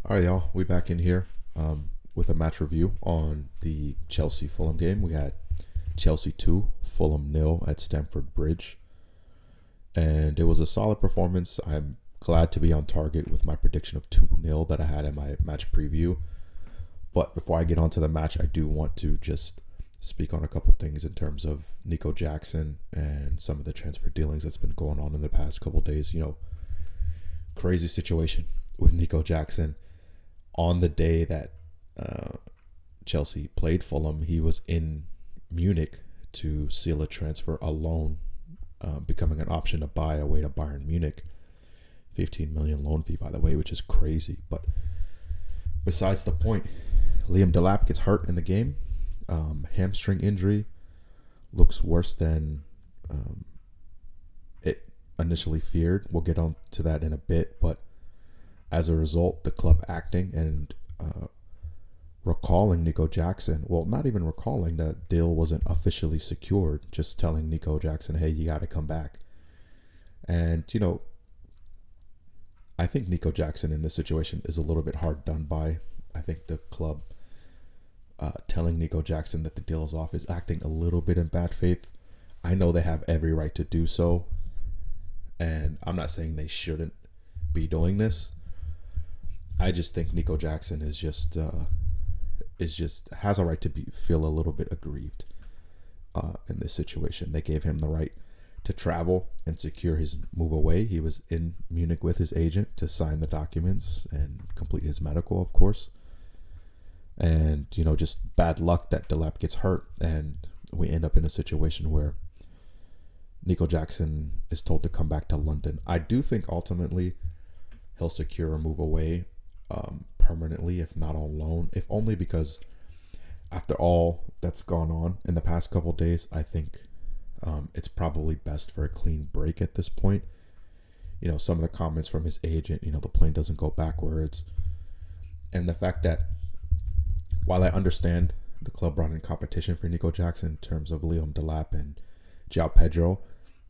All right, y'all. We back in here with a match review on the Chelsea Fulham game. We had Chelsea 2, Fulham 0 at Stamford Bridge. And it was a solid performance. I'm glad to be on target with my prediction of 2-0 that I had in my match preview. But before I get onto the match, I do want to just speak on a couple things in terms of Nico Jackson and some of the transfer dealings that's been going on in the past couple days. Crazy situation with Nico Jackson. On the day that Chelsea played Fulham, he was in Munich to seal a transfer alone, becoming an option to buy away to Bayern Munich. 15 million loan fee, by the way, which is crazy. But besides the point, Liam Delap gets hurt in the game. Hamstring injury looks worse than it initially feared. We'll get on to that in a bit, but as a result, the club acting and recalling Nico Jackson. Well, not even recalling, that deal wasn't officially secured. Just telling Nico Jackson, hey, you got to come back. And, I think Nico Jackson in this situation is a little bit hard done by. I think the club telling Nico Jackson that the deal is off is acting a little bit in bad faith. I know they have every right to do so. And I'm not saying they shouldn't be doing this. I just think Nico Jackson is just has a right to feel a little bit aggrieved in this situation. They gave him the right to travel and secure his move away. He was in Munich with his agent to sign the documents and complete his medical, of course. And just bad luck that Delap gets hurt, and we end up in a situation where Nico Jackson is told to come back to London. I do think ultimately he'll secure a move away permanently, if not on loan, if only because after all that's gone on in the past couple of days, I think it's probably best for a clean break at this point. Some of the comments from his agent, the plane doesn't go backwards, and the fact that while I understand the club brought in competition for Nico Jackson in terms of Liam Delap and João Pedro,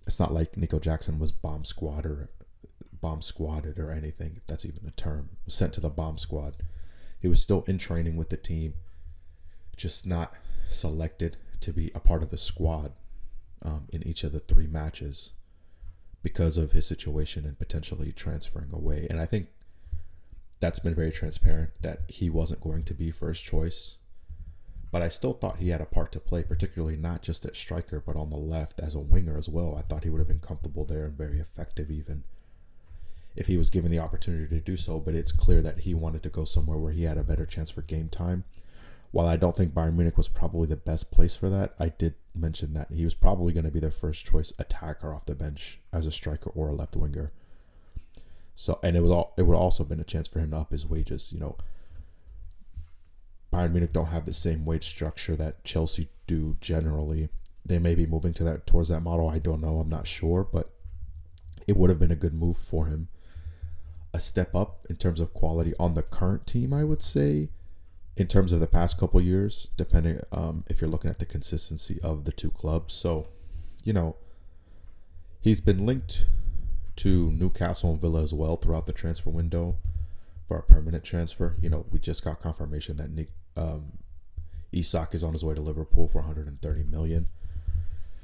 it's not like Nico Jackson was bomb squatted or anything, if that's even a term, sent to the bomb squad. He was still in training with the team, just not selected to be a part of the squad in each of the 3 matches because of his situation and potentially transferring away. And I think that's been very transparent that he wasn't going to be first choice. But I still thought he had a part to play, particularly not just at striker, but on the left as a winger as well. I thought he would have been comfortable there and very effective even if he was given the opportunity to do so. But it's clear that he wanted to go somewhere where he had a better chance for game time. While I don't think Bayern Munich was probably the best place for that, I did mention that he was probably going to be their first choice attacker off the bench as a striker or a left winger. So, and it would also been a chance for him to up his wages. Bayern Munich don't have the same wage structure that Chelsea do generally. They may be moving towards that model. I don't know. I'm not sure, but it would have been a good move for him. A step up in terms of quality on the current team, I would say, in terms of the past couple years, depending if you're looking at the consistency of the 2 clubs. So, he's been linked to Newcastle and Villa as well throughout the transfer window for a permanent transfer. We just got confirmation that Isak is on his way to Liverpool for 130 million.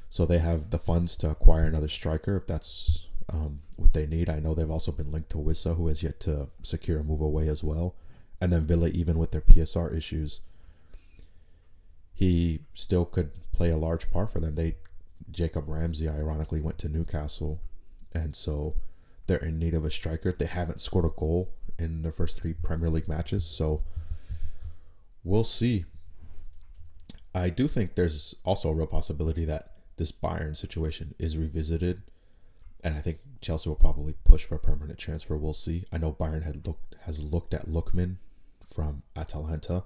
So they have the funds to acquire another striker if that's what they need. I know they've also been linked to Wissa, who has yet to secure a move away as well. And then Villa, even with their PSR issues, he still could play a large part for them. Jacob Ramsey, ironically, went to Newcastle, and so they're in need of a striker. They haven't scored a goal in their first 3 Premier League matches, so we'll see. I do think there's also a real possibility that this Bayern situation is revisited, and I think Chelsea will probably push for a permanent transfer. We'll see. I know Bayern has looked at Lookman from Atalanta,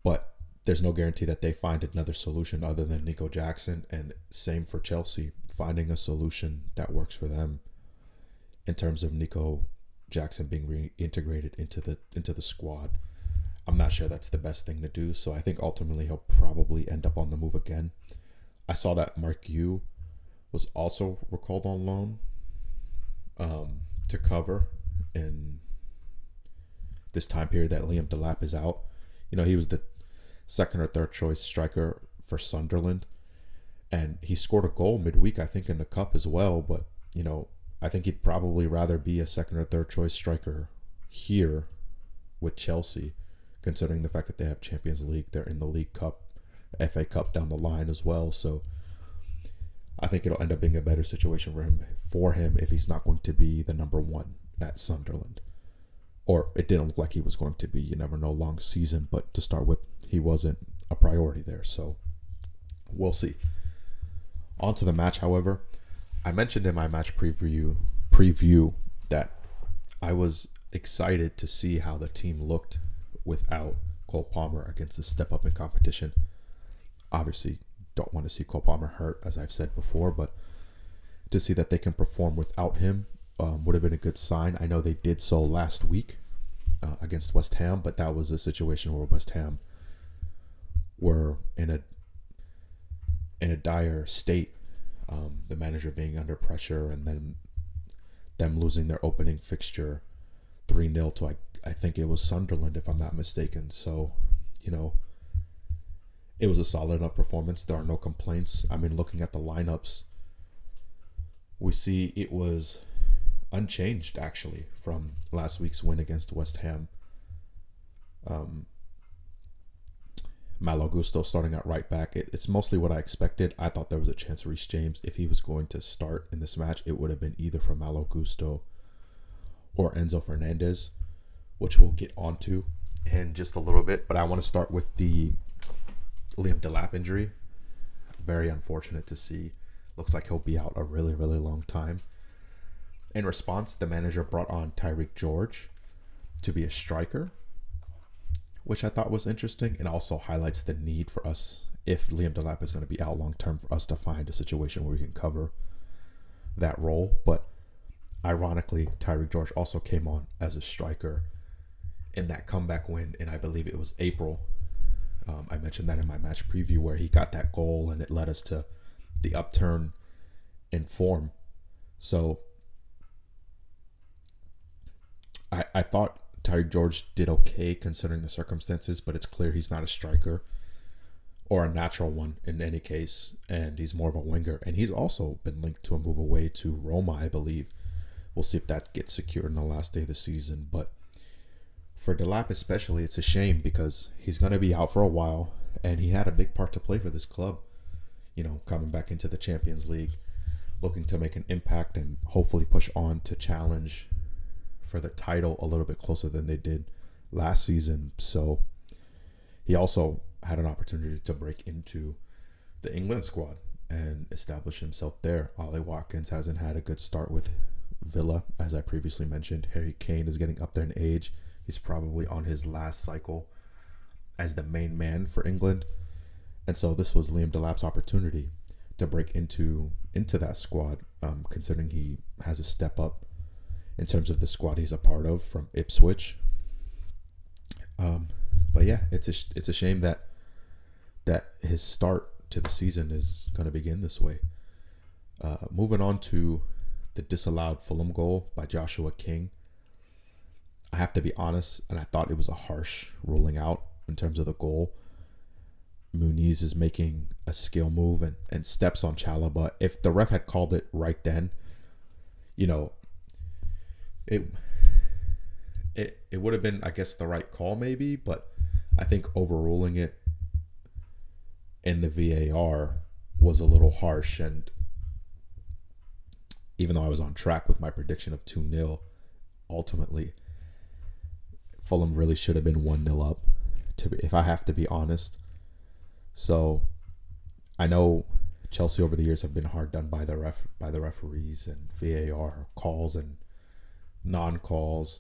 but there's no guarantee that they find another solution other than Nico Jackson, and same for Chelsea, finding a solution that works for them in terms of Nico Jackson being reintegrated into the squad. I'm not sure that's the best thing to do, so I think ultimately he'll probably end up on the move again. I saw that Marc Guiu was also recalled on loan to cover in this time period that Liam Delap is out. He was the second or third choice striker for Sunderland, and he scored a goal midweek, I think, in the cup as well. But I think he'd probably rather be a second or third choice striker here with Chelsea, considering the fact that they have Champions League, they're in the League Cup, FA Cup down the line as well. So I think it'll end up being a better situation for him if he's not going to be the number one at Sunderland. Or it didn't look like he was going to be. You never know, long season. But to start with, he wasn't a priority there. So we'll see. On to the match, however. I mentioned in my match preview that I was excited to see how the team looked without Cole Palmer against the step up in competition. Obviously, don't want to see Cole Palmer hurt, as I've said before, but to see that they can perform without him would have been a good sign. I know they did so last week against West Ham, but that was a situation where West Ham were in a dire state. The manager being under pressure, and then them losing their opening fixture 3-0 to I think it was Sunderland, if I'm not mistaken. So, it was a solid enough performance. There are no complaints. I mean, looking at the lineups, we see it was unchanged, actually, from last week's win against West Ham. Malo Gusto starting at right back. It's mostly what I expected. I thought there was a chance Reece James, if he was going to start in this match, it would have been either for Malo Gusto or Enzo Fernandez, which we'll get onto in just a little bit. But I want to start with the Liam Delap injury. Very unfortunate to see. Looks like he'll be out a really, really long time. In response, the manager brought on Tyreek George to be a striker, which I thought was interesting, and also highlights the need for us, if Liam Delap is going to be out long term, for us to find a situation where we can cover that role. But ironically, Tyreek George also came on as a striker in that comeback win, and I believe it was April. I mentioned that in my match preview, where he got that goal and it led us to the upturn in form. So I thought Tyreek George did okay considering the circumstances, but it's clear he's not a striker or a natural one in any case, and he's more of a winger. And he's also been linked to a move away to Roma, I believe. We'll see if that gets secured in the last day of the season. But for Delap especially, it's a shame because he's going to be out for a while, and he had a big part to play for this club, coming back into the Champions League, looking to make an impact and hopefully push on to challenge for the title a little bit closer than they did last season. So he also had an opportunity to break into the England squad and establish himself there. Ollie Watkins hasn't had a good start with Villa, as I previously mentioned. Harry Kane is getting up there in age. He's probably on his last cycle as the main man for England. And so this was Liam Delap's opportunity to break into that squad, considering he has a step up in terms of the squad he's a part of from Ipswich. But yeah, it's a shame that his start to the season is going to begin this way. Moving on to the disallowed Fulham goal by Joshua King. I have to be honest, and I thought it was a harsh ruling out in terms of the goal. Muniz is making a skill move and steps on Chalobah. If the ref had called it right then, it would have been, I guess, the right call maybe, but I think overruling it in the VAR was a little harsh. And even though I was on track with my prediction of 2-0, ultimately Fulham really should have been 1-0 up, if I have to be honest. So I know Chelsea over the years have been hard done by the referees and VAR calls and non-calls,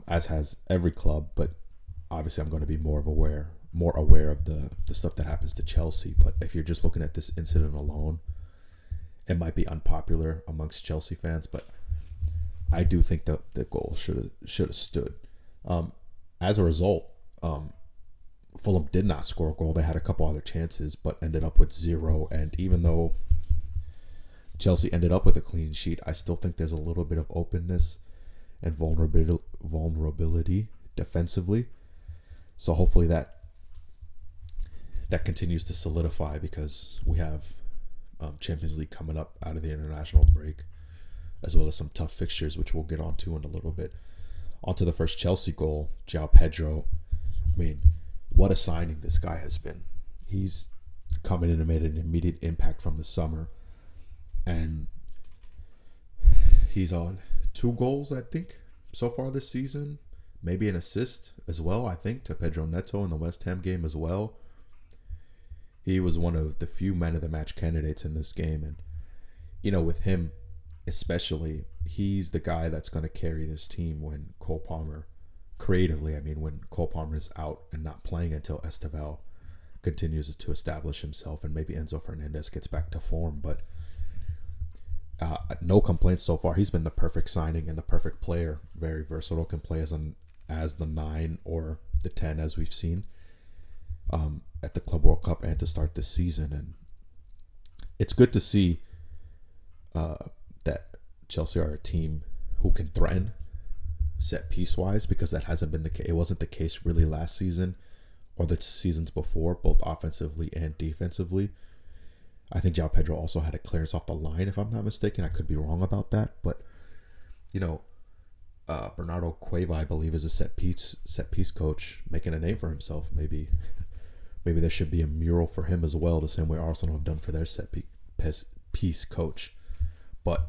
as has every club, but obviously I'm going to be more aware of the stuff that happens to Chelsea. But if you're just looking at this incident alone, it might be unpopular amongst Chelsea fans, but I do think the goal should have stood. As a result, Fulham did not score a goal. They had a couple other chances, but ended up with 0. And even though Chelsea ended up with a clean sheet, I still think there's a little bit of openness and vulnerability defensively. So hopefully that continues to solidify, because we have Champions League coming up out of the international break, as well as some tough fixtures, which we'll get onto in a little bit. Onto the first Chelsea goal, João Pedro. I mean, what a signing this guy has been. He's come in and made an immediate impact from the summer. And he's on 2 goals, I think, so far this season. Maybe an assist as well, I think, to Pedro Neto in the West Ham game as well. He was one of the few man of the match candidates in this game. And, you know, with him especially, he's the guy that's going to carry this team when Cole Palmer, creatively, I mean, when Cole Palmer is out and not playing until Esteval continues to establish himself, and maybe Enzo Fernandez gets back to form. But no complaints so far. He's been the perfect signing and the perfect player. Very versatile, can play as the 9 or the 10, as we've seen at the Club World Cup and to start this season. And it's good to see that Chelsea are a team who can threaten set piece wise, because that hasn't been the case. It wasn't the case really last season or the seasons before, both offensively and defensively. I think João Pedro also had a clearance off the line, if I'm not mistaken. I could be wrong about that, but you know, Bernardo Cueva, I believe, is a set piece coach, making a name for himself. Maybe there should be a mural for him as well, the same way Arsenal have done for their set piece coach. But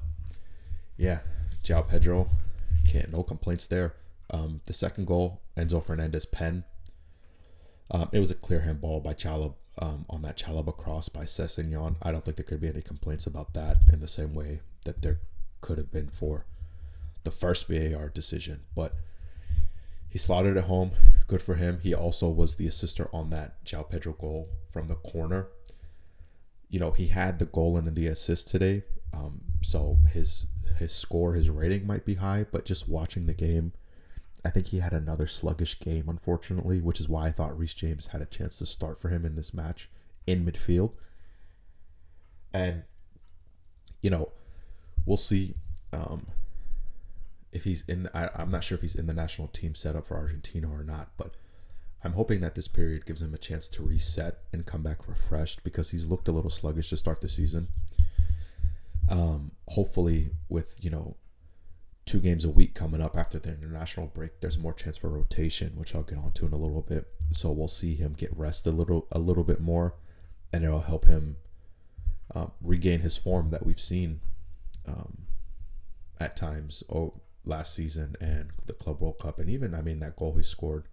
yeah, João Pedro, no complaints there. The second goal, Enzo Fernandez pen. It was a clear handball by Chalobah, on that Chalobah cross by Sessegnon. I don't think there could be any complaints about that, in the same way that there could have been for the first VAR decision. But he slotted it home. Good for him. He also was the assister on that João Pedro goal from the corner. You know, he had the goal and the assist today. So his score, his rating might be high, but just watching the game, I think he had another sluggish game, unfortunately, which is why I thought Reece James had a chance to start for him in this match in midfield. And, you know, we'll see if he's in. I'm not sure if he's in the national team setup for Argentina or not, but I'm hoping that this period gives him a chance to reset and come back refreshed, because he's looked a little sluggish to start the season. Hopefully with, you know, 2 games a week coming up after the international break, there's more chance for rotation, which I'll get onto in a little bit. So we'll see him get rest a little bit more, and it'll help him regain his form that we've seen at times last season and the Club World Cup, and even, I mean, that goal he scored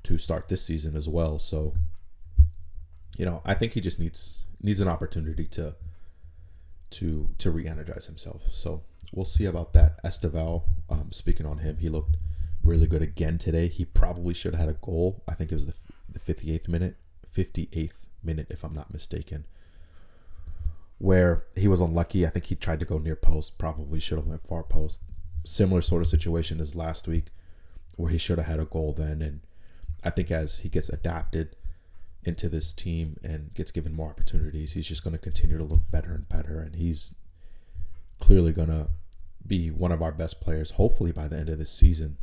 to start this season as well. So, you know, I think he just needs an opportunity to re-energize himself. So we'll see about that. Esteval, speaking on him, he looked really good again today. He probably should have had a goal. I think it was the 58th minute, if I'm not mistaken, where he was unlucky. I think he tried to go near post, probably should have went far post. Similar sort of situation as last week, where he should have had a goal then. And I think as he gets adapted into this team and gets given more opportunities, he's just going to continue to look better and better, and he's clearly going to be one of our best players, hopefully by the end of this season.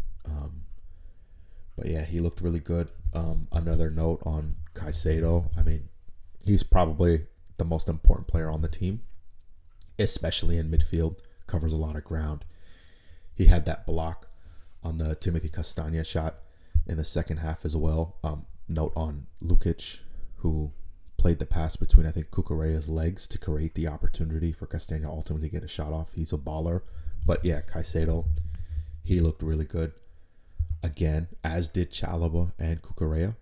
But yeah, he looked really good. Another note on Caicedo. I mean, he's probably the most important player on the team, especially in midfield. Covers a lot of ground. He had that block on the Timothy Castagne shot in the second half as well. Note on Lukic, who played the pass between, I think, Cucurella's legs to create the opportunity for Castagne to ultimately get a shot off. He's a baller. But yeah, Caicedo, he looked really good again, as did Chalobah and Cucurella.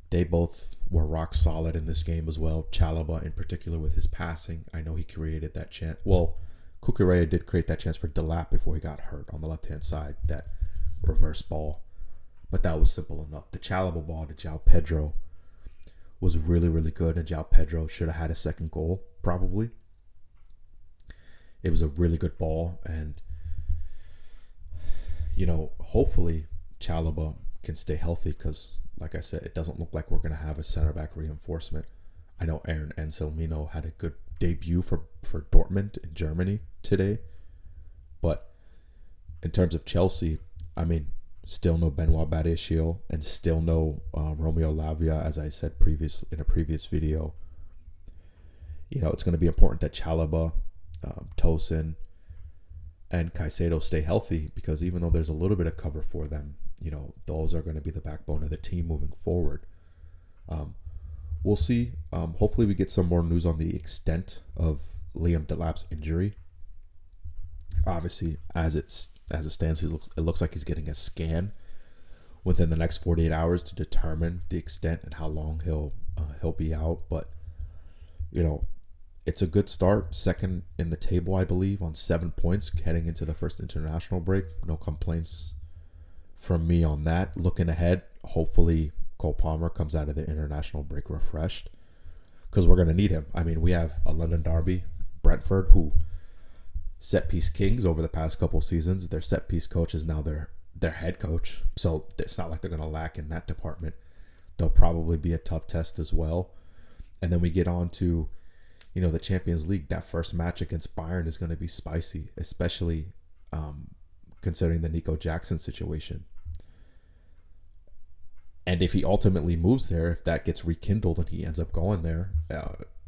They both were rock solid in this game as well. Chalobah in particular with his passing. I know he created that chance. Well, Cucurella did create that chance for Delap before he got hurt on the left-hand side, that reverse ball. But that was simple enough. The Chalobah ball to João Pedro was really, really good, and João Pedro should have had a second goal, probably. It was a really good ball, and, you know, hopefully Chalobah can stay healthy, because, like I said, it doesn't look like we're going to have a center-back reinforcement. I know Aaron Anselmino had a good debut for Dortmund in Germany today, but in terms of Chelsea, I mean, still no Benoit Badiashile and still no Romeo Lavia, as I said in a previous video. You know, it's going to be important that Chalobah, Tosin, and Caicedo stay healthy, because even though there's a little bit of cover for them, you know, those are going to be the backbone of the team moving forward. We'll see. Hopefully we get some more news on the extent of Liam Delap's injury. Obviously, as it stands, it looks like he's getting a scan within the next 48 hours to determine the extent and how long he'll be out. But, you know, it's a good start. Second in the table, I believe, on 7 points heading into the first international break. No complaints from me on that. Looking ahead, hopefully Cole Palmer comes out of the international break refreshed, because we're going to need him. I mean, we have a London derby, Brentford, who set piece kings over the past couple seasons. Their set piece coach is now their head coach, so it's not like they're going to lack in that department. They'll probably be a tough test as well. And then we get on to, you know, the Champions League. That first match against Bayern is going to be spicy, especially considering the Nico Jackson situation. And if he ultimately moves there, if that gets rekindled and he ends up going there,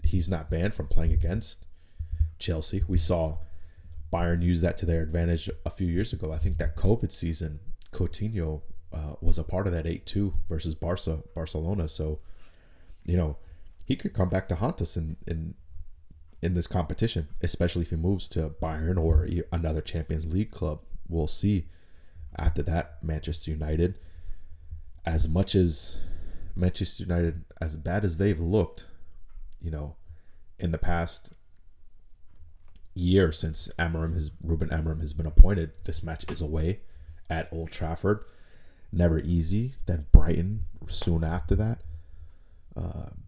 he's not banned from playing against Chelsea. We saw Bayern use that to their advantage a few years ago. I think that COVID season, Coutinho was a part of that 8-2 versus Barcelona. So, you know, he could come back to haunt us in this competition, especially if he moves to Bayern or another Champions League club. We'll see. After that, Manchester United. As much as Manchester United, as bad as they've looked, you know, in the past year since Ruben Amorim has been appointed, this match is away at Old Trafford. Never easy. Then Brighton soon after that.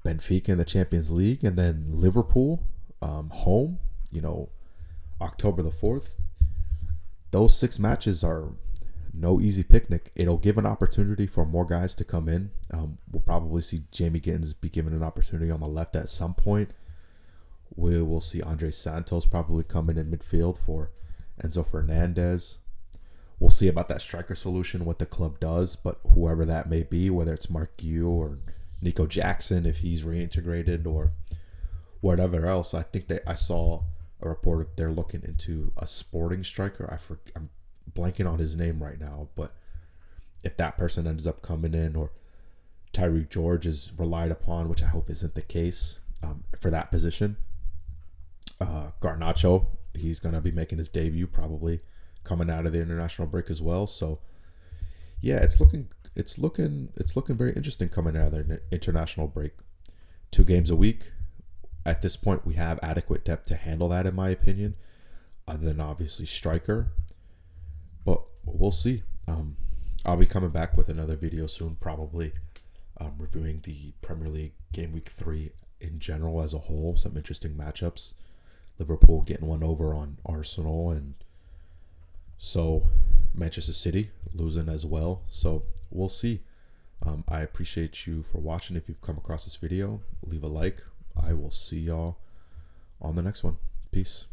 Benfica in the Champions League, and then Liverpool home, you know, October the 4th. Those 6 matches are no easy picnic. It'll give an opportunity for more guys to come in. We'll probably see Jamie Gittins be given an opportunity on the left at some point. We will see Andre Santos probably come in midfield for Enzo Fernandez. We'll see about that striker solution, what the club does, but whoever that may be, whether it's Marc Guiu or Nico Jackson, if he's reintegrated or whatever else. I think that I saw a report that they're looking into a sporting striker. I'm blanking on his name right now, but if that person ends up coming in, or Tyreek George is relied upon, which I hope isn't the case, for that position. Garnacho, he's going to be making his debut probably coming out of the international break as well. So yeah, it's looking very interesting coming out of the international break. 2 games a week. At this point, we have adequate depth to handle that, in my opinion, other than obviously striker. But we'll see. I'll be coming back with another video soon, probably reviewing the Premier League game week 3 in general as a whole. Some interesting matchups. Liverpool getting one over on Arsenal, and so Manchester City losing as well. So we'll see. I appreciate you for watching. If you've come across this video, leave a like. I will see y'all on the next one. Peace.